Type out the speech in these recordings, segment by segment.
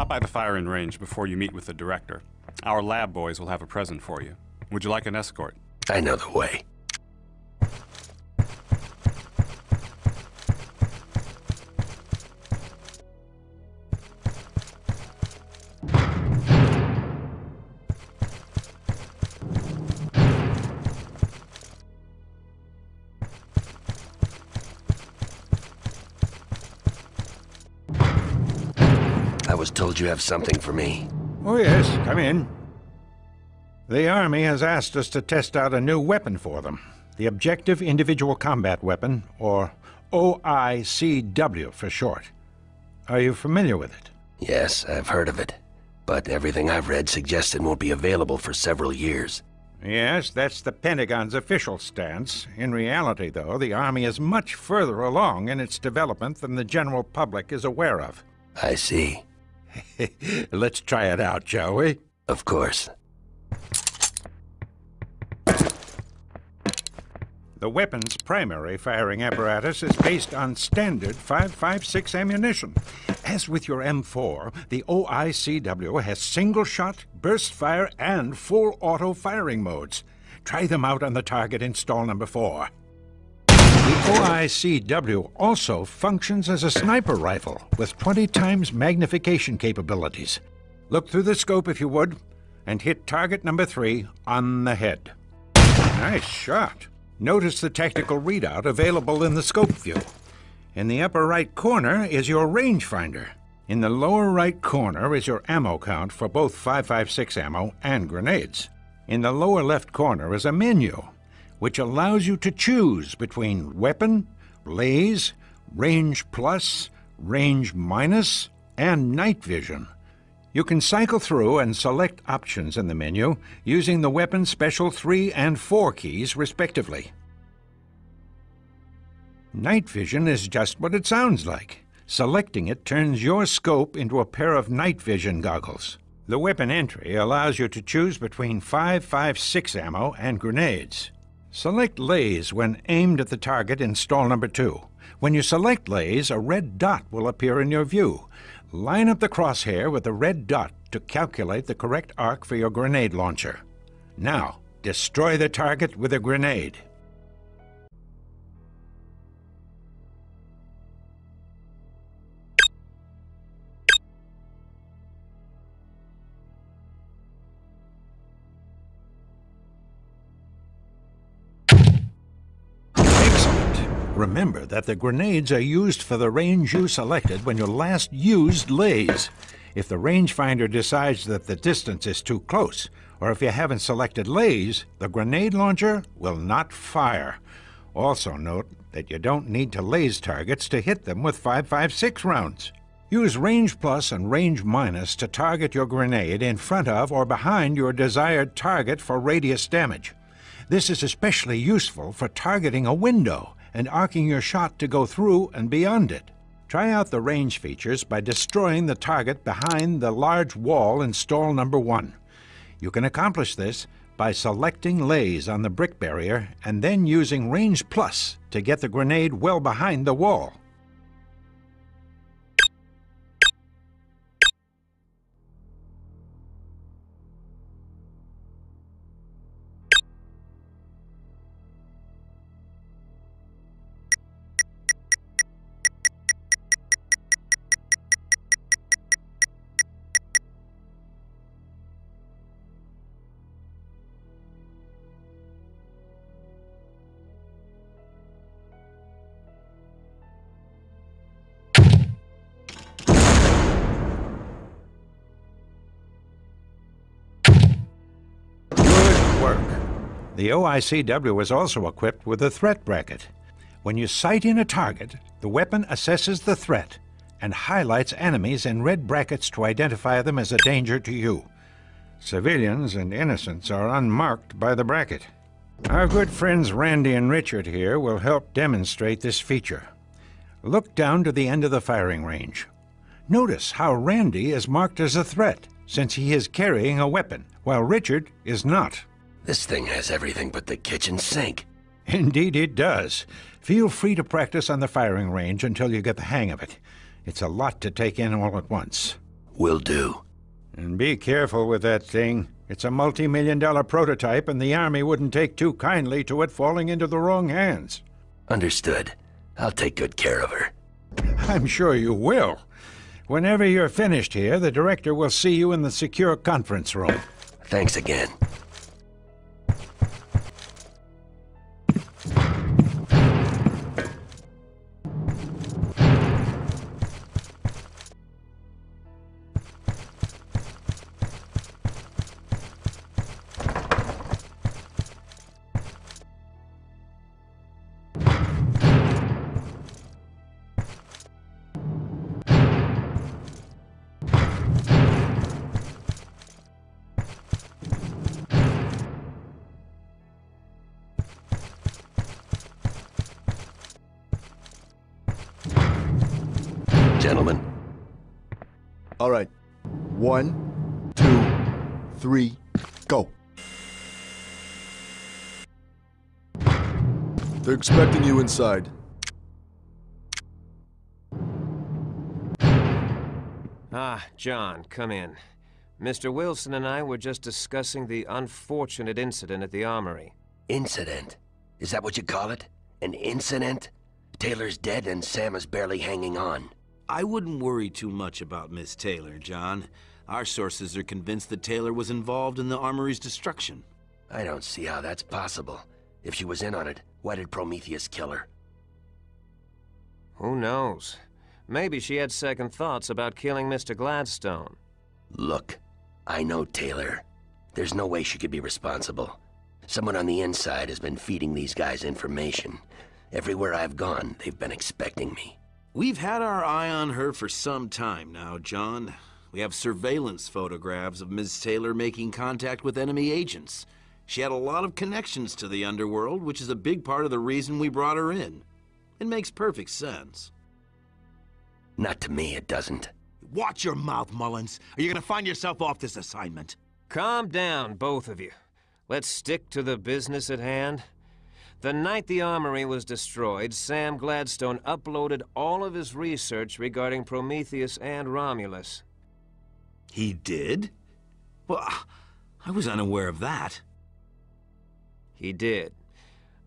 Stop by the firing range before you meet with the director. Our lab boys will have a present for you. Would you like an escort? I know the way. I was told you have something for me. Oh yes, come in. The Army has asked us to test out a new weapon for them. The Objective Individual Combat Weapon, or OICW for short. Are you familiar with it? Yes, I've heard of it. But everything I've read suggests it won't be available for several years. Yes, that's the Pentagon's official stance. In reality, though, the Army is much further along in its development than the general public is aware of. I see. Let's try it out, shall we? Of course. The weapon's primary firing apparatus is based on standard 5.56 ammunition. As with your M4, the OICW has single-shot, burst fire, and full auto firing modes. Try them out on the target in stall number 4. The OICW also functions as a sniper rifle with 20 times magnification capabilities. Look through the scope if you would, and hit target number 3 on the head. Nice shot. Notice the tactical readout available in the scope view. In the upper right corner is your rangefinder. In the lower right corner is your ammo count for both 5.56 ammo and grenades. In the lower left corner is a menu, which allows you to choose between weapon, laze, range plus, range minus, and night vision. You can cycle through and select options in the menu using the weapon special 3 and 4 keys, respectively. Night vision is just what it sounds like. Selecting it turns your scope into a pair of night vision goggles. The weapon entry allows you to choose between 5.56 ammo and grenades. Select laze when aimed at the target in stall number 2. When you select laze, a red dot will appear in your view. Line up the crosshair with the red dot to calculate the correct arc for your grenade launcher. Now, destroy the target with a grenade. Remember that the grenades are used for the range you selected when you last used laze. If the rangefinder decides that the distance is too close, or if you haven't selected laze, the grenade launcher will not fire. Also note that you don't need to laze targets to hit them with 5.56 rounds. Use range plus and range minus to target your grenade in front of or behind your desired target for radius damage. This is especially useful for targeting a window and arcing your shot to go through and beyond it. Try out the range features by destroying the target behind the large wall in stall number 1. You can accomplish this by selecting laze on the brick barrier and then using range plus to get the grenade well behind the wall. The OICW is also equipped with a threat bracket. When you sight in a target, the weapon assesses the threat and highlights enemies in red brackets to identify them as a danger to you. Civilians and innocents are unmarked by the bracket. Our good friends Randy and Richard here will help demonstrate this feature. Look down to the end of the firing range. Notice how Randy is marked as a threat, since he is carrying a weapon, while Richard is not. This thing has everything but the kitchen sink. Indeed it does. Feel free to practice on the firing range until you get the hang of it. It's a lot to take in all at once. Will do. And be careful with that thing. It's a multi-million-dollar prototype, and the Army wouldn't take too kindly to it falling into the wrong hands. Understood. I'll take good care of her. I'm sure you will. Whenever you're finished here, the director will see you in the secure conference room. Thanks again. Gentlemen. All right. 1, 2, 3, go. They're expecting you inside. Ah, John, come in. Mr. Wilson and I were just discussing the unfortunate incident at the armory. Incident? Is that what you call it? An incident? Taylor's dead and Sam is barely hanging on. I wouldn't worry too much about Miss Taylor, John. Our sources are convinced that Taylor was involved in the armory's destruction. I don't see how that's possible. If she was in on it, why did Prometheus kill her? Who knows? Maybe she had second thoughts about killing Mr. Gladstone. Look, I know Taylor. There's no way she could be responsible. Someone on the inside has been feeding these guys information. Everywhere I've gone, they've been expecting me. We've had our eye on her for some time now, John. We have surveillance photographs of Ms. Taylor making contact with enemy agents. She had a lot of connections to the underworld, which is a big part of the reason we brought her in. It makes perfect sense. Not to me, it doesn't. Watch your mouth, Mullins, or you're gonna find yourself off this assignment. Calm down, both of you. Let's stick to the business at hand. The night the armory was destroyed, Sam Gladstone uploaded all of his research regarding Prometheus and Romulus. He did? Well, I was unaware of that. He did.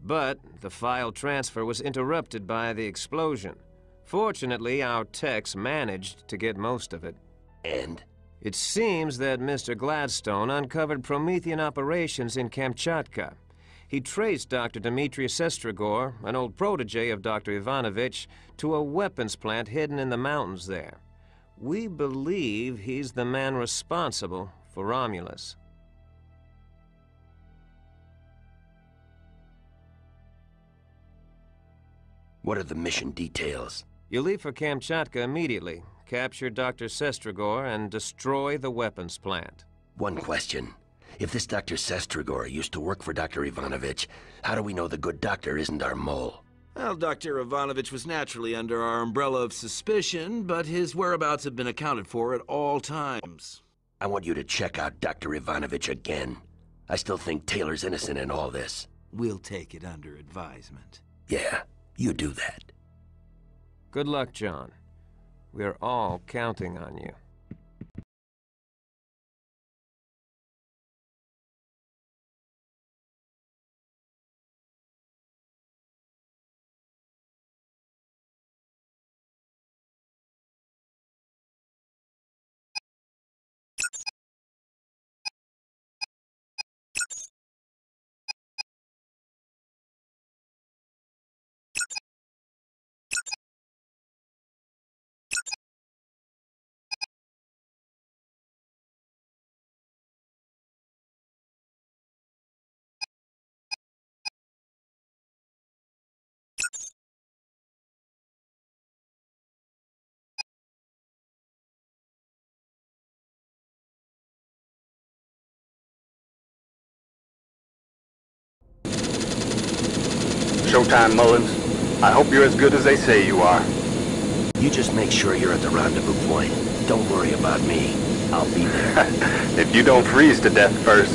But the file transfer was interrupted by the explosion. Fortunately, our techs managed to get most of it. And? It seems that Mr. Gladstone uncovered Promethean operations in Kamchatka. He traced Dr. Dmitry Sestrigor, an old protege of Dr. Ivanovich, to a weapons plant hidden in the mountains there. We believe he's the man responsible for Romulus. What are the mission details? You leave for Kamchatka immediately, capture Dr. Sestrigor, and destroy the weapons plant. One question. If this Dr. Sestrigor used to work for Dr. Ivanovich, how do we know the good doctor isn't our mole? Well, Dr. Ivanovich was naturally under our umbrella of suspicion, but his whereabouts have been accounted for at all times. I want you to check out Dr. Ivanovich again. I still think Taylor's innocent in all this. We'll take it under advisement. Yeah, you do that. Good luck, John. We're all counting on you. Showtime, Mullins. I hope you're as good as they say you are. You just make sure you're at the rendezvous point. Don't worry about me. I'll be there. If you don't freeze to death first.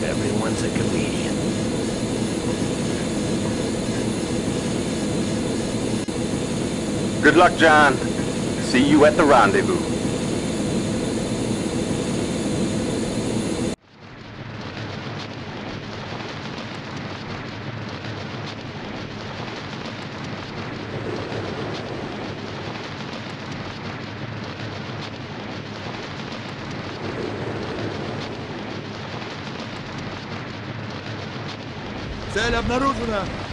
Everyone's a comedian. Good luck, John. See you at the rendezvous. Цель обнаружена!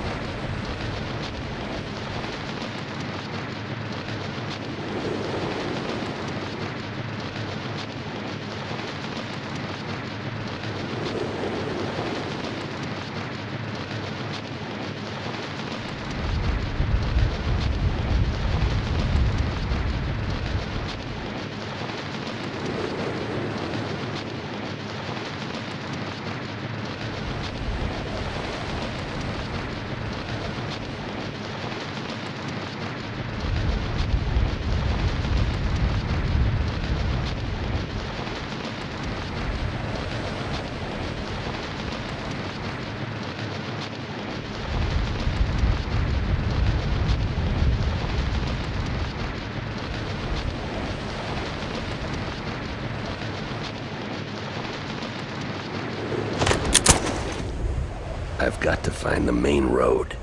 I've got to find the main road.